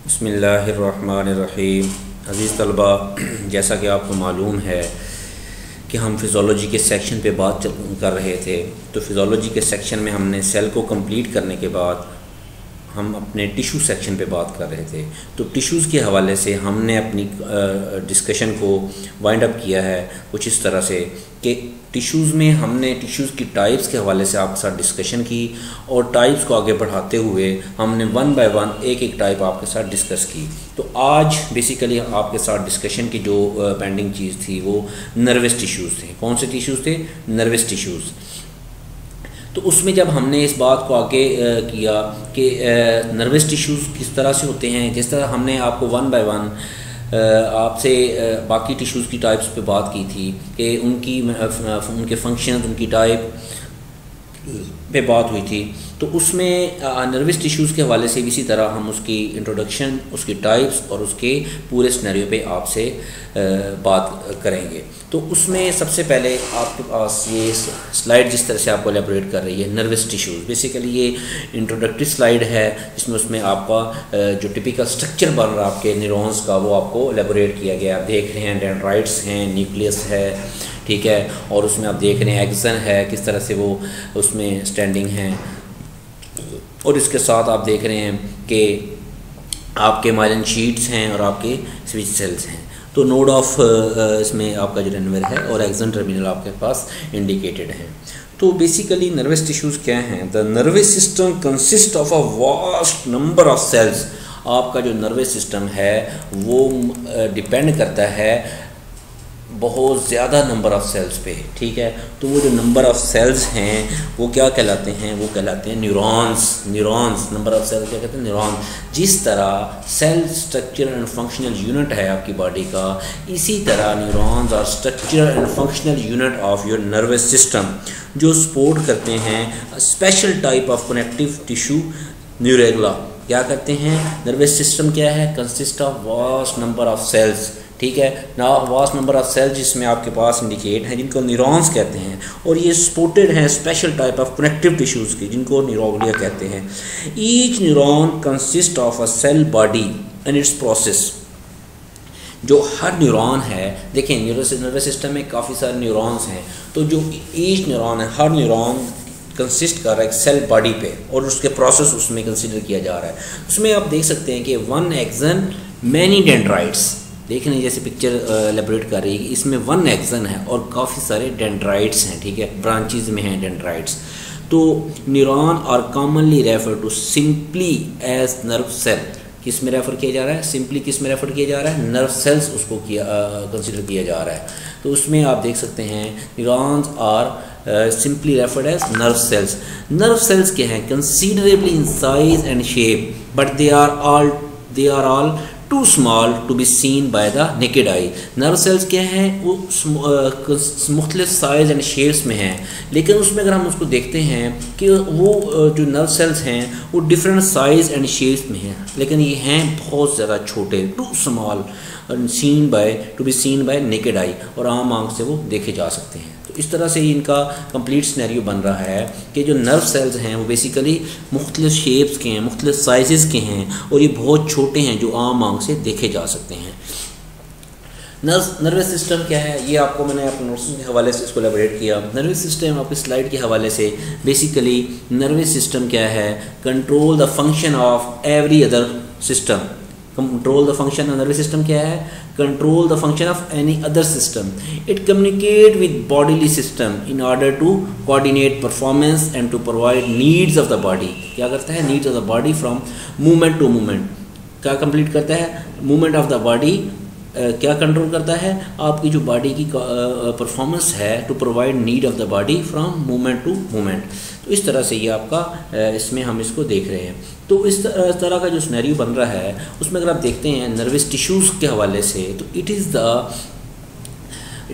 बिस्मिल्लाहिर्रहमानिर्रहीम। अज़ीज़ तलबा, जैसा कि आपको मालूम है कि हम फ़िज़ोलॉजी के सेक्शन पे बात कर रहे थे, तो फ़िज़ोलॉजी के सेक्शन में हमने सेल को कंप्लीट करने के बाद हम अपने टिशू सेक्शन पे बात कर रहे थे। तो टिश्यूज़ के हवाले से हमने अपनी डिस्कशन को वाइंड अप किया है कुछ इस तरह से कि टिश्यूज़ में हमने टिश्यूज़ की टाइप्स के हवाले से आपके साथ डिस्कशन की और टाइप्स को आगे बढ़ाते हुए हमने वन बाय वन एक एक टाइप आपके साथ डिस्कस की। तो आज बेसिकली आपके साथ डिस्कशन की जो पेंडिंग चीज़ थी वो नर्वस टिश्यूज़ थे। कौन से टिश्यूज़ थे? Nervous tissues. तो उसमें जब हमने इस बात को आगे किया कि नर्वस टिश्यूज़ किस तरह से होते हैं, जिस तरह हमने आपको वन बाय वन आपसे बाकी टिश्यूज़ की टाइप्स पे बात की थी कि उनके फंक्शन, उनकी टाइप पे बात हुई थी, तो उसमें नर्वस टिश्यूज़ के हवाले से इसी तरह हम उसकी इंट्रोडक्शन, उसकी टाइप्स और उसके पूरे सिनेरियो पे आपसे बात करेंगे। तो उसमें सबसे पहले आपके पास ये स्लाइड जिस तरह से आपको एलेबोरेट कर रही है नर्वस टिश्यूज़, बेसिकली ये इंट्रोडक्टरी स्लाइड है जिसमें उसमें आपका जो टिपिकल स्ट्रक्चर बन रहा है आपके न्यूरॉन्स का वो आपको एलेबोरेट किया गया। आप देख रहे हैं डेंड्राइट्स हैं, न्यूक्लियस है, ठीक है, और उसमें आप देख रहे हैं एक्सन है, किस तरह से वो उसमें स्टैंडिंग हैं, और इसके साथ आप देख रहे हैं कि आपके माइलिन शीट्स हैं और आपके स्विच सेल्स हैं। तो नोड ऑफ इसमें आपका जो डेनवर है और एक्सन टर्मिनल आपके पास इंडिकेटेड है। तो बेसिकली नर्वस टिश्यूज़ क्या हैं? The nervous system consist of a vast number of cells. आपका जो नर्वस सिस्टम है वो डिपेंड करता है बहुत ज़्यादा नंबर ऑफ़ सेल्स पे, ठीक है। तो वो जो नंबर ऑफ़ सेल्स हैं वो क्या कहलाते हैं? वो कहलाते हैं न्यूरॉन्स। नंबर ऑफ़ सेल्स क्या कहते हैं? न्यूरॉन्स। जिस तरह cell structure and functional unit है आपकी बॉडी का, इसी तरह न्यूरॉन्स और structure and functional unit of your nervous system जो सपोर्ट करते हैं special type of connective tissue neuroglia. क्या करते हैं? नर्वस सिस्टम क्या है? Consist of vast number of cells, ठीक है ना। वास्ट नंबर ऑफ सेल्स जिसमें आपके पास इंडिकेट हैं जिनको न्यूरॉन्स कहते हैं, और ये सपोर्टेड हैं special type of connective tissues की जिनको न्यूरोग्लिया कहते हैं। Each neuron consist of a cell body and its process. जो हर न्यूरॉन है, देखें नर्वस सिस्टम में काफ़ी सारे न्यूरॉन्स हैं, तो जो ईच न्यूरॉन है, हर न्यूरॉन कंसिस्ट कर रहा है एक सेल बॉडी पे और उसके प्रोसेस उसमें कंसिडर किया जा रहा है। उसमें आप देख सकते हैं कि वन एक्सन मैनी डेंड्राइट्स, देख रहे हैं जैसे पिक्चर एलेबोरेट कर रही है, इसमें वन एक्सन है और काफ़ी सारे डेंड्राइट्स हैं, ठीक है, ब्रांचेज में हैं डेंड्राइट्स। तो neuron are commonly refer to simply as nerve cell. किस में रेफ़र किया जा रहा है? सिंपली किस में रेफ़र किया जा रहा है? नर्व सेल्स उसको कंसिडर किया जा रहा है। तो उसमें आप देख सकते हैं neurons are simply referred as nerve cells. Nerve cells क्या हैं? Considerably in size and shape, but they are all too small to be seen by the naked eye. Nerve cells क्या हैं? वो मुख्तलिफ साइज़ एंड शेप्स में हैं, लेकिन उसमें अगर हम उसको देखते हैं कि वो जो नर्व सेल्स हैं वो डिफरेंट साइज़ एंड शेप्स में हैं, लेकिन ये हैं बहुत ज़्यादा छोटे, too small to be seen by naked eye, और आम आंख से वो देखे जा सकते हैं। तो इस तरह से इनका कंप्लीट सिनेरियो बन रहा है कि जो नर्व सेल्स हैं वो बेसिकली मुख्तलिफ शेप्स के हैं, मुख्तलिफ साइज़ के हैं, और ये बहुत छोटे हैं जो आम आंख से देखे जा सकते हैं। नर्वस सिस्टम क्या है? ये आपको मैंने अपने नोट्स के हवाले से इसको एलेबोरेट किया। नर्वस सिस्टम आपकी स्लाइड के हवाले से बेसिकली नर्वस सिस्टम क्या है? Control the function of every other system. Control the function of nervous system क्या है? Control the function of any other system. It communicate with bodily system in order to coordinate performance and to provide needs of the body. क्या करता है? Needs of the body from movement to movement. क्या complete करता है? Movement of the body. क्या control करता है? आपकी जो बॉडी की परफॉर्मेंस है to provide need of the body from movement to movement. तो इस तरह से ये आपका इसमें हम इसको देख रहे हैं। तो इस तरह का जो सिनेरियो बन रहा है उसमें अगर आप देखते हैं नर्वस टिश्यूज़ के हवाले से, तो it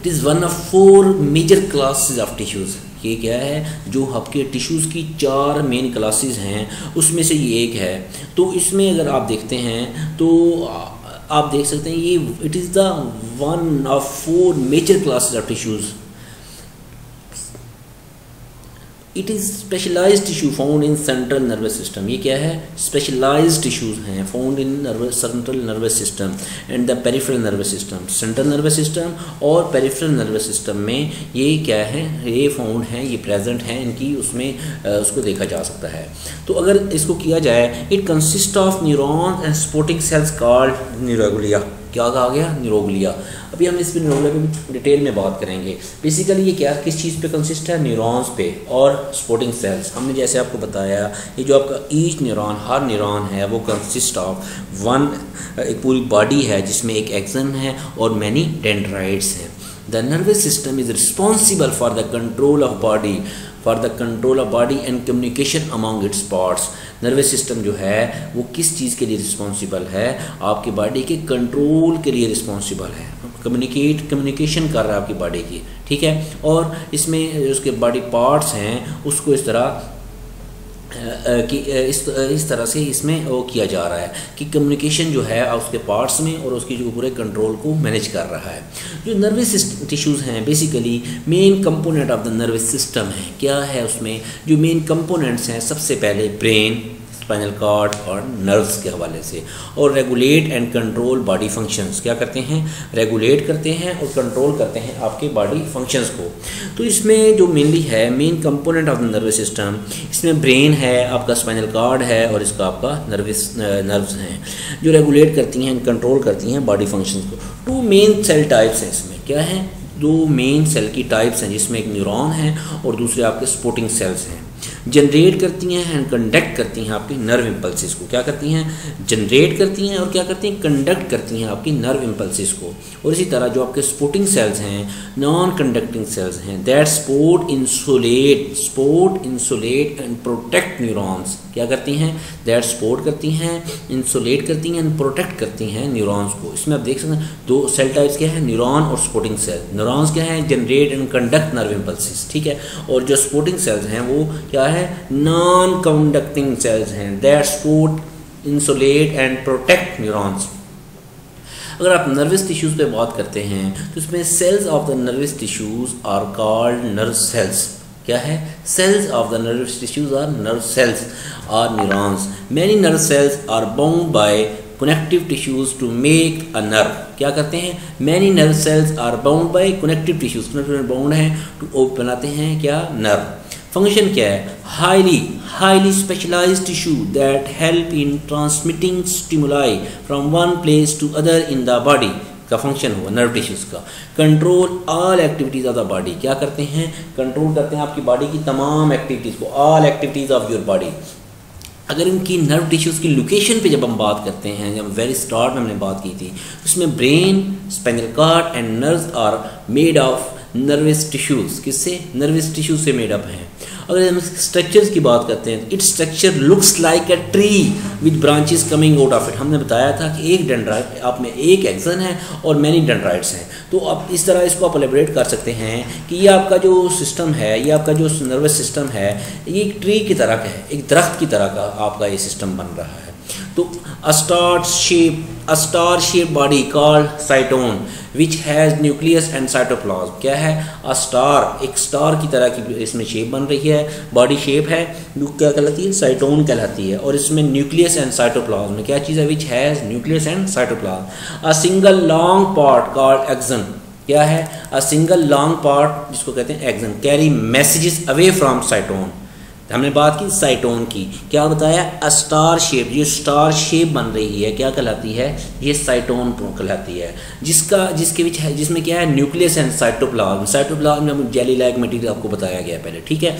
is one of 4 major classes of tissues. ये क्या है? जो आपके टिश्यूज़ की 4 मेन क्लासेस हैं उसमें से ये एक है। तो इसमें अगर आप देखते हैं तो आप देख सकते हैं ये it is the one of 4 major classes of tissues. It is specialized tissue found in central nervous system. ये क्या है? स्पेशलाइज्ड टिश्यूज़ हैं found in central nervous system and the peripheral nervous system. Central nervous system और peripheral nervous system में ये क्या है? ये फाउंड हैं, ये प्रेजेंट हैं, इनकी उसमें उसको देखा जा सकता है। तो अगर इसको किया जाए, it consist of neurons and supporting cells called neuroglia. क्या कहा गया? न्यूरोग्लिया। अभी हम इस पर न्यूरोग्लिया पे डिटेल में बात करेंगे। बेसिकली ये क्या किस चीज़ पे कंसिस्ट है? न्यूरॉन्स पे और सपोर्टिंग सेल्स। हमने जैसे आपको बताया ये जो आपका ईच न्यूरॉन, हर न्यूरॉन है वो कंसिस्ट ऑफ वन, एक पूरी बॉडी है जिसमें एक एक्सन है और मैनी डेंड्राइट्स हैं। The nervous system is responsible for the control of body and communication among its parts. Nervous system जो है वो किस चीज़ के लिए रिस्पॉन्सिबल है? आपकी बॉडी के कंट्रोल के लिए रिस्पॉन्सिबल है, कम्युनिकेशन कर रहा है आपकी बॉडी की, ठीक है। और इसमें उसके बॉडी पार्ट्स हैं उसको इस तरह कि इस तरह से इसमें वो किया जा रहा है कि कम्युनिकेशन जो है उसके पार्ट्स में और उसकी जो पूरे कंट्रोल को मैनेज कर रहा है। जो नर्वस टिश्यूज़ हैं basically main component of the nervous system है। क्या है उसमें जो मेन कंपोनेंट्स हैं? सबसे पहले ब्रेन, स्पाइनल कॉर्ड और नर्व्स के हवाले से, और regulate and control body functions. क्या करते हैं? रेगुलेट करते हैं और कंट्रोल करते हैं आपके बॉडी फंक्शंस को। तो इसमें जो मेनली है main component of the nervous system, इसमें ब्रेन है, आपका स्पाइनल कॉर्ड है और इसका आपका नर्व्स हैं जो रेगुलेट करती हैं, कंट्रोल करती हैं बॉडी फंक्शंस को। 2 मेन सेल टाइप्स हैं इसमें। क्या है? 2 मेन सेल की टाइप्स हैं जिसमें एक न्यूरॉन है और दूसरे आपके सपोर्टिंग सेल्स हैं। जनरेट करती हैं एंड कंडक्ट करती हैं आपकी नर्व इम्पल्सिस को। क्या करती हैं? जनरेट करती हैं और क्या करती हैं? कंडक्ट करती हैं आपकी नर्व इम्पल्सिस को। और इसी तरह जो आपके सपोर्टिंग सेल्स हैं, नॉन कंडक्टिंग सेल्स हैं, that support insulate and protect neurons. क्या करती हैं? दैट सपोर्ट करती हैं, इंसुलेट करती हैं एंड प्रोटेक्ट करती हैं न्यूरॉन्स को। इसमें आप देख सकते हैं 2 सेल टाइप्स क्या है? न्यूरॉन और सपोर्टिंग सेल। न्यूरॉन्स क्या है? Generate and conduct nerve impulses, ठीक है। और जो सपोर्टिंग सेल्स हैं वो क्या है? नॉन कंडक्टिंग सेल्स हैं, that support insulate and protect neurons. अगर आप नर्वस टिश्यूज़ पे बात करते हैं तो इसमें cells of the nervous tissues are called nerve cells. क्या है? Cells of the nervous tissues are nerve cells are neurons. Many nerve cells are bound by connective tissues to make a nerve. क्या करते हैं? Many nerve cells are bound by connective tissues, bound हैं to बनाते हैं क्या? Nerve. Function क्या है? Highly specialized tissue that help in transmitting stimuli from one place to other in the body का फंक्शन हुआ नर्व टिश्यूज़ का। Control all activities of the body. क्या करते हैं? कंट्रोल करते हैं आपकी बॉडी की तमाम एक्टिविटीज़ को, all activities of your body. अगर इनकी नर्व टिश्यूज़ की लोकेशन पे जब हम बात करते हैं, जब वेरी स्टार्ट में हमने बात की थी, उसमें brain, spinal cord and nerves are made of nervous tissues. किससे? नर्वस टिश्यू से मेड अप हैं। अगर हम स्ट्रक्चर्स की बात करते हैं, its structure looks like a tree with branches coming out of it. हमने बताया था कि एक डेंड्राइट आप में एक एक्सन है और मैनी डेंड्राइट्स हैं। तो आप इस तरह इसको आप एलेबरेट कर सकते हैं कि ये आपका जो सिस्टम है, ये आपका जो नर्वस सिस्टम है, ये एक ट्री की तरह का है, एक दरख्त की तरह का आपका ये सिस्टम बन रहा है। तो a star shaped body called cytone which has nucleus and cytoplasm। क्या है? a star, एक स्टार की तरह की इसमें शेप बन रही है, बॉडी शेप है, जो क्या कहलाती है? साइटोन कहलाती है। और इसमें न्यूक्लियस एंड साइटोप्लाज्म में क्या चीज़ है? which has nucleus and cytoplasm। a single long part called axon। क्या है? a single long part जिसको कहते हैं action carry messages away from साइटोन। हमने बात की साइटोन की, क्या बताया? अ स्टार शेप, ये स्टार शेप बन रही है, क्या कहलाती है? ये साइटोन कहलाती है, जिसमें क्या है? Nucleus and cytoplasm. साइटोप्लाज्म में जेली लाइक मटेरियल आपको बताया गया पहले, ठीक है।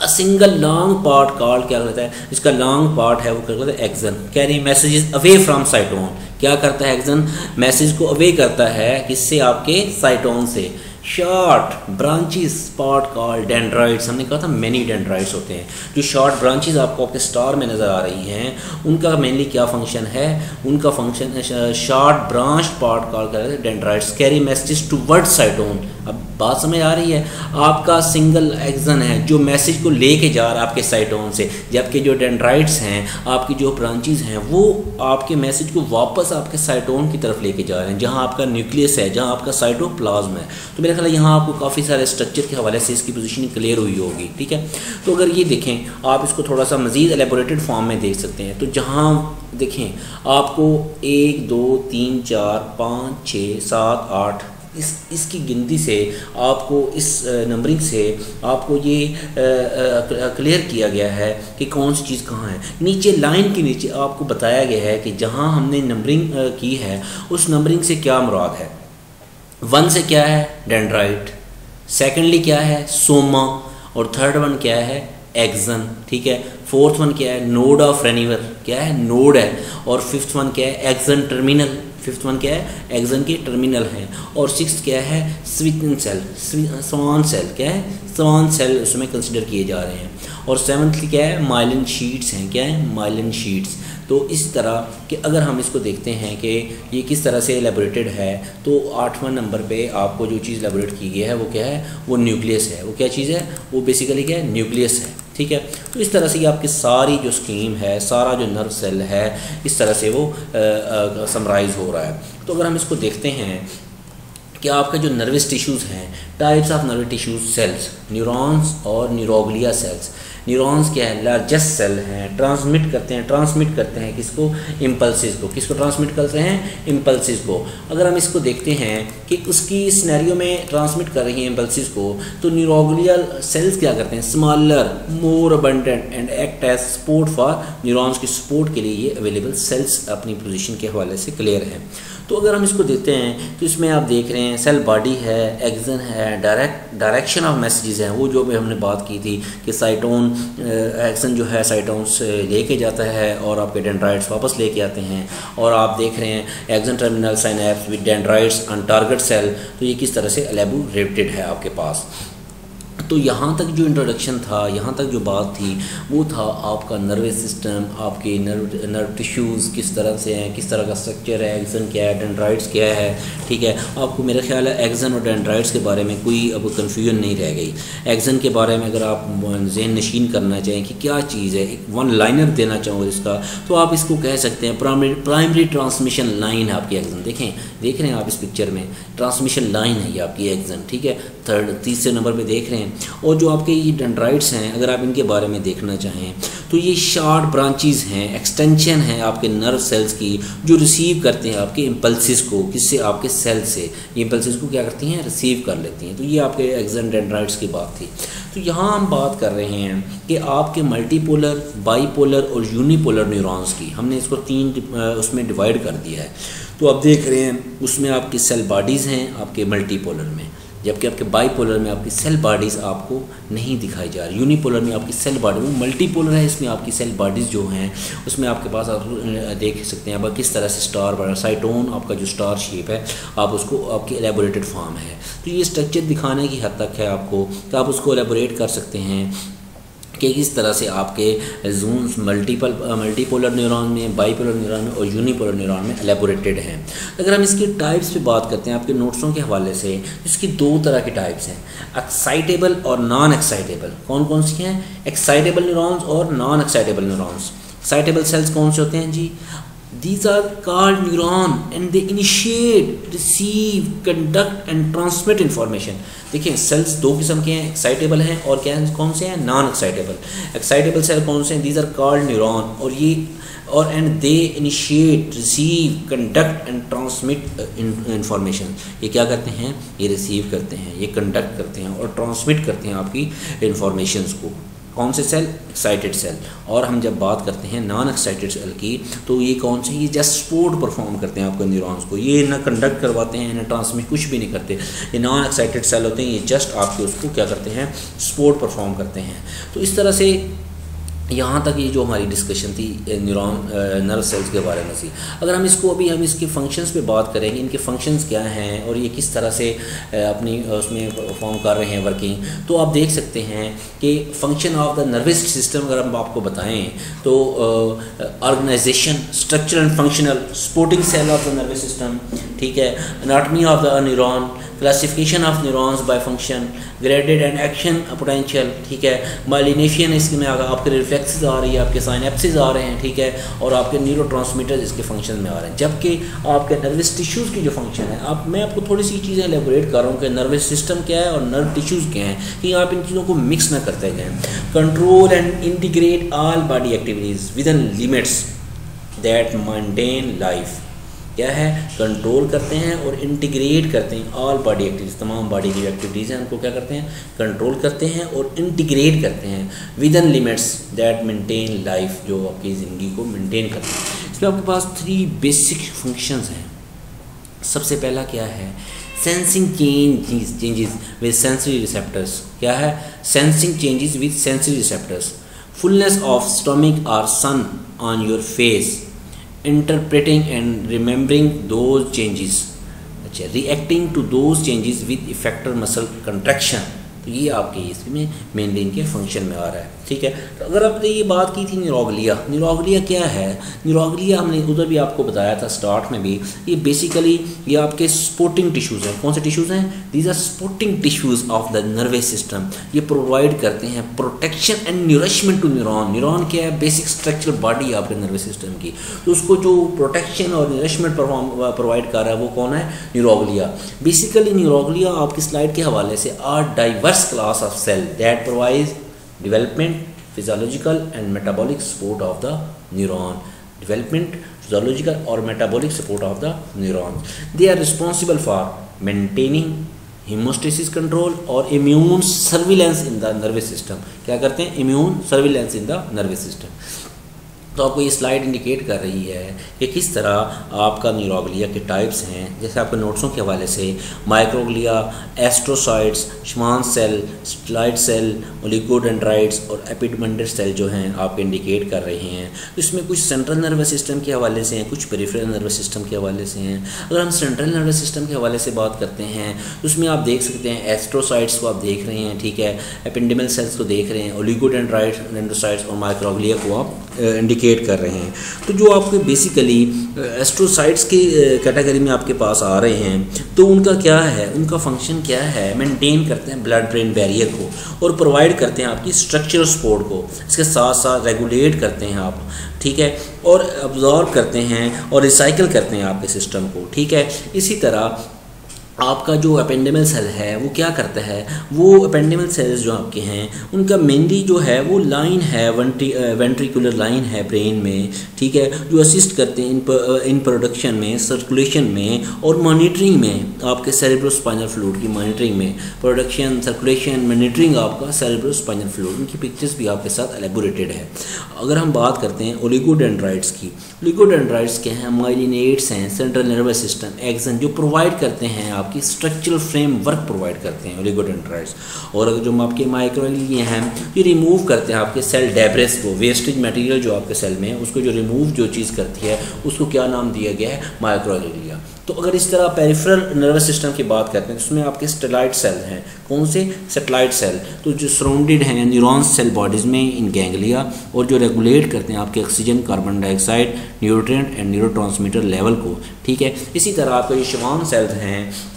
A single long part called क्या कहता है? इसका लॉन्ग पार्ट है वो क्या कहता है? Action carry messages away from साइटोन। क्या करता है एक्सन? मैसेज को अवे करता है किससे? आपके साइटोन से। Short branches part called dendrites. हमने कहा था मैनी डेंड्राइट्स होते हैं। जो शॉर्ट ब्रांचेस आपको आपके स्टार में नज़र आ रही हैं, उनका मेनली क्या फंक्शन है? उनका फंक्शन है शॉर्ट ब्रांच पार्ट कॉल्ड करते हैं डेंड्राइट्स कैरी मैसेज टुवर्ड साइटोन। अब बात समझ आ रही है? आपका सिंगल एक्सन है जो मैसेज को लेके जा रहा है आपके साइटोन से, जबकि जो डेंड्राइट्स हैं, आपकी जो ब्रांचेस हैं, वो आपके मैसेज को वापस आपके साइटोन की तरफ लेके जा रहे हैं, जहाँ आपका न्यूक्लियस है, जहाँ आपका साइटोप्लाज्म है। तो मेरा ख्याल यहाँ आपको काफ़ी सारे स्ट्रक्चर के हवाले से इसकी पोजीशनिंग क्लियर हुई होगी, ठीक है। तो अगर ये देखें, आप इसको थोड़ा सा मज़ीद एलेबोरेटेड फॉर्म में देख सकते हैं। तो जहाँ देखें आपको 1 2 3 4 5 6 7 8 इसकी गिनती से आपको इस नंबरिंग से आपको ये क्लियर किया गया है कि कौन सी चीज़ कहाँ है। नीचे लाइन के नीचे आपको बताया गया है कि जहाँ हमने नंबरिंग की है उस नंबरिंग से क्या मुराद है। 1 से क्या है, डेंड्राइट, सेकेंडली क्या है, सोमा, और थर्ड वन क्या है, एक्सन, ठीक है। फोर्थ वन क्या है, नोड ऑफ रेनिवर, क्या है, नोड है। और फिफ्थ वन क्या है, एक्सन टर्मिनल, फिफ्थ वन क्या है, एक्सन के टर्मिनल हैं। और सिक्स्थ क्या है, स्विटन सेल, स्वान सेल, क्या है, स्वान सेल उसमें कंसिडर किए जा रहे हैं। और सेवंथ क्या है, माइलिन शीट्स हैं, क्या है, माइलिन शीट्स। तो इस तरह कि अगर हम इसको देखते हैं कि ये किस तरह से एलेबोरेटेड है, तो 8वां नंबर पे आपको जो चीज़ एलेबोरेट की गई है वो क्या है, वो न्यूक्लियस है। वो क्या चीज़ है, वो बेसिकली क्या है, न्यूक्लियस है, ठीक है। तो इस तरह से ये आपकी सारी जो स्कीम है, सारा जो नर्व सेल है, इस तरह से वो समराइज़ हो रहा है। तो अगर हम इसको देखते हैं कि आपका जो नर्वस टिश्यूज़ हैं, types of nervous tissues cells, neurons और न्यूरोग्लिया सेल्स। न्यूरॉन्स क्या है, लार्जेस्ट सेल हैं, ट्रांसमिट करते हैं किसको, इम्पल्सिस को। किसको ट्रांसमिट करते हैं, इम्पल्सिस को। अगर हम इसको देखते हैं कि उसकी सिनेरियो में ट्रांसमिट कर रही है इम्पल्सिस को, तो न्यूरोग्लिया सेल्स क्या करते हैं, smaller, more abundant and act as support for neurons की सपोर्ट के लिए ये अवेलेबल सेल्स अपनी पोजीशन के हवाले से क्लियर है। तो अगर हम इसको देखते हैं तो इसमें आप देख रहे हैं सेल बॉडी है, एक्सन है, डायरेक्शन ऑफ मैसेजेस हैं, वो जो भी हमने बात की थी कि साइटोन, एक्सन जो है साइटोन से लेके जाता है और आपके डेंड्राइट्स वापस लेके आते हैं। और आप देख रहे हैं axon terminal synapse with dendrites on target cell, तो ये किस तरह से एलेबोरेटेड है आपके पास। तो यहाँ तक जो इंट्रोडक्शन था, यहाँ तक जो बात थी, वो था आपका नर्वस सिस्टम, आपके नर्व टिश्यूज़ किस तरह से हैं, किस तरह का स्ट्रक्चर है, एक्सन क्या है, डेंड्राइट्स क्या है, ठीक है। आपको मेरा ख्याल है एक्सन और डेंड्राइट्स के बारे में कोई अब कन्फ्यूजन नहीं रह गई। एक्सन के बारे में अगर आप जहन नशीन करना चाहें कि क्या चीज़ है, एक वन लाइनर देना चाहूँ इसका, तो आप इसको कह सकते हैं प्राइमरी ट्रांसमिशन लाइन है आपकी एक्सन। देख रहे हैं आप इस पिक्चर में, ट्रांसमिशन लाइन है ये आपकी एक्सन, ठीक है। तीसरे नंबर पे देख रहे हैं। और जो आपके ये डेंड्राइट्स हैं, अगर आप इनके बारे में देखना चाहें तो ये शार्ट ब्रांचेस हैं, एक्सटेंशन हैं आपके नर्व सेल्स की, जो रिसीव करते हैं आपके इम्पल्सिस को, किससे, आपके सेल से। ये इम्पल्सिस को क्या करती हैं, रिसीव कर लेती हैं। तो ये आपके एक्सन डेंड्राइट्स की बात थी। तो यहाँ हम बात कर रहे हैं कि आपके मल्टीपोलर, बाईपोलर और यूनिपोलर न्यूरॉन्स की हमने इसको 3 उसमें डिवाइड कर दिया है। तो आप देख रहे हैं उसमें आपकी सेल बॉडीज़ हैं आपके मल्टीपोलर में, जबकि आपके बाईपोलर में आपकी सेल बॉडीज़ आपको नहीं दिखाई जा रही। यूनिपोलर में आपकी सेल बॉडी, वो मल्टीपोलर है, इसमें आपकी सेल बॉडीज़ जो हैं उसमें आपके पास आप देख सकते हैं आप किस तरह से स्टार बना, साइटोन आपका जो स्टार शेप है, आप उसको आपकी एलेबोरेटेड फॉर्म है। तो ये स्ट्रक्चर दिखाने की हद तक है आपको, तो आप उसको एलेबोरेट कर सकते हैं कि किस तरह से आपके जोन्स मल्टीपोलर न्यूरॉन में, बाईपोलर न्यूरॉन में और यूनिपोलर न्यूरॉन में एलेबोरेटेड हैं। अगर हम इसकी टाइप्स पे बात करते हैं आपके नोट्सों के हवाले से, इसकी 2 तरह की टाइप्स हैं, एक्साइटेबल और नॉन एक्साइटेबल। कौन कौन सी हैं, एक्साइटेबल न्यूरॉन्स और non excitable neurons. Excitable cells कौन से होते हैं जी, These are called neuron and they initiate, receive, conduct and transmit information। देखिए सेल्स 2 किस्म के हैं, एक्साइटेबल हैं और क्या हैं, कौन से हैं, नॉन एक्साइटेबल। एक्साइटेबल सेल कौन से हैं, these are called neuron, और ये और and they initiate, receive, conduct and transmit information. ये क्या करते हैं, ये रिसीव करते हैं, ये कंडक्ट करते हैं और ट्रांसमिट करते हैं आपकी इंफॉर्मेशंस को। कौन से सेल, एक्साइटेड सेल। और हम जब बात करते हैं नॉन एक्साइटेड सेल की, तो ये कौन से, ये जस्ट सपोर्ट परफॉर्म करते हैं आपके न्यूरॉन्स को, ये ना कंडक्ट करवाते हैं ना ट्रांसमिट, कुछ भी नहीं करते। ये नॉन एक्साइटेड सेल होते हैं, ये जस्ट आपके उसको क्या करते हैं, सपोर्ट परफॉर्म करते हैं। तो इस तरह से यहाँ तक ये जो हमारी डिस्कशन थी नर्व सेल्स के बारे में थी। अगर हम इसको अभी हम इसके फंक्शंस पे बात करेंगे, इनके फंक्शंस क्या हैं और ये किस तरह से अपनी उसमें परफॉर्म कर रहे हैं वर्किंग, तो आप देख सकते हैं कि function of the nervous system अगर हम आपको बताएं तो organization, structure and functional, supporting cell of the nervous system, ठीक है, anatomy of the neuron, classification of neurons by function, graded and action potential, ठीक है, माइलिनेशन इसमें आपके रिफ्लेक्सेस आ रही है, आपके साइनेप्सिस आ रहे हैं, ठीक है, और आपके न्यूरोट्रांसमीटर्स इसके फंक्शन में आ रहे हैं। जबकि आपके नर्वस टिश्यूज़ की जो फंक्शन है, अब मैं आपको थोड़ी सी चीज़ें एलेबोरेट कर रहा हूँ कि नर्वस सिस्टम क्या है और नर्व टिश्यूज़ क्या हैं, कि आप इन चीज़ों को मिक्स ना करते गए। Control and integrate all body activities with in limits that maintain life, क्या है, कंट्रोल करते हैं और इंटीग्रेट करते हैं ऑल बॉडी एक्टिविटीज़, तमाम बॉडी की एक्टिविटीज़ हैं उनको क्या करते हैं, कंट्रोल करते हैं और इंटीग्रेट करते हैं with in limits that maintain life, जो आपकी ज़िंदगी को मेंटेन करते हैं। इसमें आपके पास 3 बेसिक फंक्शंस हैं। सबसे पहला क्या है, sensing changes with sensory receptors, क्या है, sensing changes with sensory receptors, fullness of stomach और sun on your face, interpreting and remembering those changes, अच्छा, reacting to those changes with effector muscle contraction। तो ये आपके इसमें मेनली इनके function में आ रहा है, ठीक है। तो अगर आपने ये बात की थी न्यूरोग्लिया, न्यूरोग्लिया क्या है, न्यूरोग्लिया हमने उधर भी आपको बताया था स्टार्ट में भी, ये बेसिकली ये आपके सपोर्टिंग टिश्यूज़ हैं। कौन से टिश्यूज़ हैं, these are supporting tissues of the nervous system. ये प्रोवाइड करते हैं protection and nourishment to neuron. Neuron क्या है, बेसिक स्ट्रक्चरल बॉडी है आपके नर्वस सिस्टम की, तो उसको जो प्रोटेक्शन और नरिशमेंट प्रोवाइड कर रहा है वो कौन है, न्यूरोग्लिया। बेसिकली न्यूरोग्लिया आपकी स्लाइड के हवाले से are diverse class of cell that provides development, physiological and metabolic support of the neuron, development, physiological or metabolic support of the neurons. They are responsible for maintaining hemostasis control और immune surveillance in the nervous system। क्या करते हैं, immune surveillance in the nervous system। तो आपको ये slide indicate कर रही है कि किस तरह आपका न्यूरोग्लिया के टाइप्स हैं। जैसे आपके नोट्सों के हवाले से microglia, astrocytes, Schwann cell, stellate cell, oligodendrites और एपिडमेंटल सेल जो हैं आपके इंडिकेट कर रहे हैं। तो इसमें कुछ सेंट्रल नर्वस सिस्टम के हवाले से हैं, कुछ पेरिफेरल नर्वस सिस्टम के हवाले से हैं। अगर हम सेंट्रल नर्वस सिस्टम के हवाले से बात करते हैं तो उसमें आप देख सकते हैं एस्ट्रोसाइट्स को आप देख रहे हैं, ठीक है, एपिडेमल सेल्स को देख रहे हैं, ओलिगोडेंड्राइट्स और माइक्रोग्लिया को आप इंडिकेट कर रहे हैं। तो जो आपके बेसिकली एस्ट्रोसाइट्स की कैटेगरी में आपके पास आ रहे हैं, तो उनका क्या है, उनका फंक्शन क्या है, मेंटेन करते हैं ब्लड ब्रेन बैरियर को और प्रोवाइड करते हैं आपकी स्ट्रक्चरल सपोर्ट को, इसके साथ साथ रेगुलेट करते हैं आप, ठीक है, और अब्जॉर्ब करते हैं और रिसाइकिल करते हैं आपके सिस्टम को, ठीक है। इसी तरह आपका जो एपेंडिमल सेल है वो क्या करता है, वो एपेंडिमल सेल्स जो आपके हैं उनका मेनली जो है वो लाइन है, वेंट्रिकुलर लाइन है ब्रेन में, ठीक है, जो असिस्ट करते हैं इन प्रोडक्शन में, सर्कुलेशन में और मॉनिटरिंग में, आपके सेरेब्रोस्पाइनल फ्लूइड की मॉनिटरिंग में, प्रोडक्शन, सर्कुलेशन, मॉनिटरिंग आपका सेरेब्रोस्पाइनल फ्लूइड, उनकी पिक्चर्स भी आपके साथ एलेबोरेटेड है। अगर हम बात करते हैं ओलिगोडेंड्राइट्स की, ओलिगोडेंड्राइट्स क्या हैं, माइलिनेट्स हैं, सेंट्रल नर्वस सिस्टम एक्सन जो प्रोवाइड करते हैं आपकी स्ट्रक्चरल फ्रेमवर्क प्रोवाइड करते हैं ओलिगोडेंड्राइट्स। और अगर जो आपके माइक्रोग्लिया हैं ये रिमूव करते हैं आपके सेल डेब्रिस को, वेस्टेज मटेरियल जो आपके सेल में है उसको जो रिमूव जो चीज़ करती है उसको क्या नाम दिया गया है, माइक्रोग्लिया। तो अगर इस तरह पेरिफेरल नर्वस सिस्टम की बात करते हैं तो उसमें आपके स्टेलॉइड सेल हैं, कौन से, सेटेलाइट सेल, तो जो सराउंडेड हैं न्यूरॉन्स सेल बॉडीज़ में इन गैंग्लिया, और जो रेगुलेट करते हैं आपके oxygen, carbon dioxide, nutrient and neurotransmitter level को, ठीक है। इसी तरह आपके जो श्वान सेल्स हैं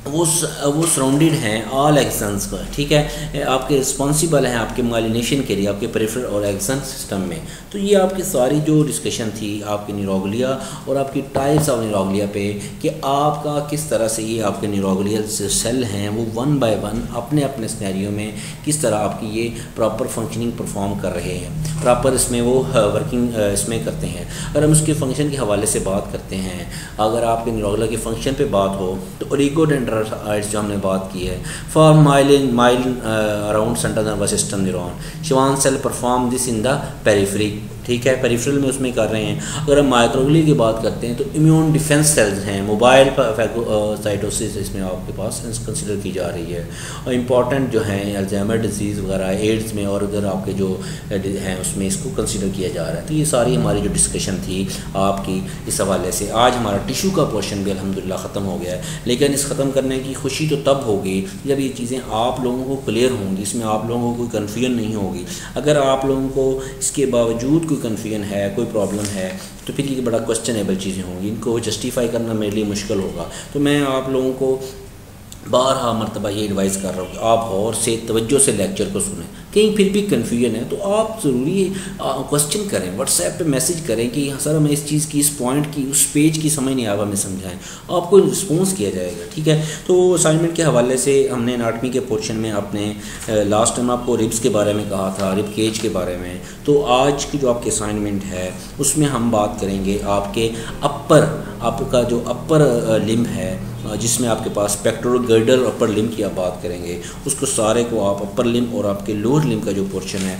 वो सराउंडेड हैं ऑल एक्सन्स पर, ठीक है, आपके रिस्पॉन्सिबल हैं आपके माइलिनेशन के लिए आपके पेरिफेरल और एक्सन सिस्टम में। तो ये आपकी सारी जो डिस्कशन थी आपकी न्यूरोग्लिया और आपकी टाइप्स ऑफ न्यूरोग्लिया पे कि आपका किस तरह से ये आपके न्यूरोग्लिया सेल हैं वो 1 बाय 1 अपने अपने सिनेरियो में किस तरह आपकी ये प्रॉपर फंक्शनिंग परफॉर्म कर रहे हैं, प्रॉपर इसमें वो वर्किंग इसमें करते हैं। अगर हम उसके फंक्शन के हवाले से बात करते हैं, अगर आपके न्यूरोग्लिया के फंक्शन पे बात हो तो ओलिगोडेंड्राइट्स जो हमने बात की है, for myelin around central nervous system neuron, Schwann cell perform this in the periphery, ठीक है, पेरिफेरल में उसमें कर रहे हैं। अगर हम माइक्रोग्लिया की बात करते हैं तो इम्यून डिफेंस सेल्स हैं, मोबाइल साइटोसिस इसमें आपके पास कंसिडर की जा रही है। और इम्पॉर्टेंट जो हैं अल्जाइमर डिजीज़ वगैरह एड्स में और उधर आपके जो हैं उसमें इसको कंसिडर किया जा रहा है। तो ये सारी हमारी जो डिस्कशन थी आपकी इस हवाले से, आज हमारा टिश्यू का पोर्शन भी अल्हम्दुलिल्लाह ख़त्म हो गया है। लेकिन इस ख़त्म करने की खुशी तो तब होगी जब ये चीज़ें आप लोगों को क्लियर होंगी, इसमें आप लोगों को कोई कन्फ्यूजन नहीं होगी। अगर आप लोगों को इसके बावजूद कोई कन्फ्यूजन है, कोई प्रॉब्लम है, तो फिर ये बड़ा क्वेश्चनेबल चीज़ें होंगी, इनको जस्टिफाई करना मेरे लिए मुश्किल होगा। तो मैं आप लोगों को बारहा मरतबा ये एडवाइस कर रहा हूँ कि आप गौर से तवज्जो से लेक्चर को सुनें। कहीं फिर भी कन्फ्यूजन है तो आप ज़रूरी क्वेश्चन करें, व्हाट्सएप पे मैसेज करें कि सर हमें इस चीज़ की, इस पॉइंट की, उस पेज की समझ नहीं आया, हमें समझाएं, आपको रिस्पॉन्स किया जाएगा। ठीक है, तो असाइनमेंट के हवाले से हमने एनाटमी के पोर्शन में अपने लास्ट टाइम आपको रिब्स के बारे में कहा था, रिब केज के बारे में। तो आज की जो आपकी असाइनमेंट है उसमें हम बात करेंगे आपके आपका जो अपर लिम्ब है, जिसमें आपके पास पेक्टोरल गर्डल अपर लिम्ब की आप बात करेंगे, उसको सारे को आप अपर लिम्ब और आपके लोअर लिम्ब का जो पोर्शन है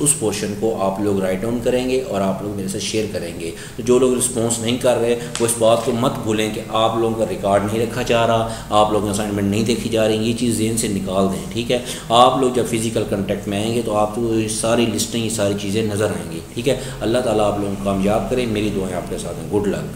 उस पोर्शन को आप लोग राइट डाउन करेंगे और आप लोग मेरे से शेयर करेंगे। तो जो लोग रिस्पॉन्स नहीं कर रहे वो इस बात को मत भूलें कि आप लोगों का रिकॉर्ड नहीं रखा जा रहा, आप लोगों की असाइनमेंट नहीं देखी जा रही, ये चीज़ ज़हन से निकाल दें। ठीक है, आप लोग जब फिज़िकल कंटेक्ट में आएंगे तो आपको ये सारी लिस्टें, ये सारी चीज़ें नज़र आएंगी। ठीक है, अल्लाह ताला आप लोगों को कामयाब करें, मेरी दुआएं आपके साथ हैं। Good luck.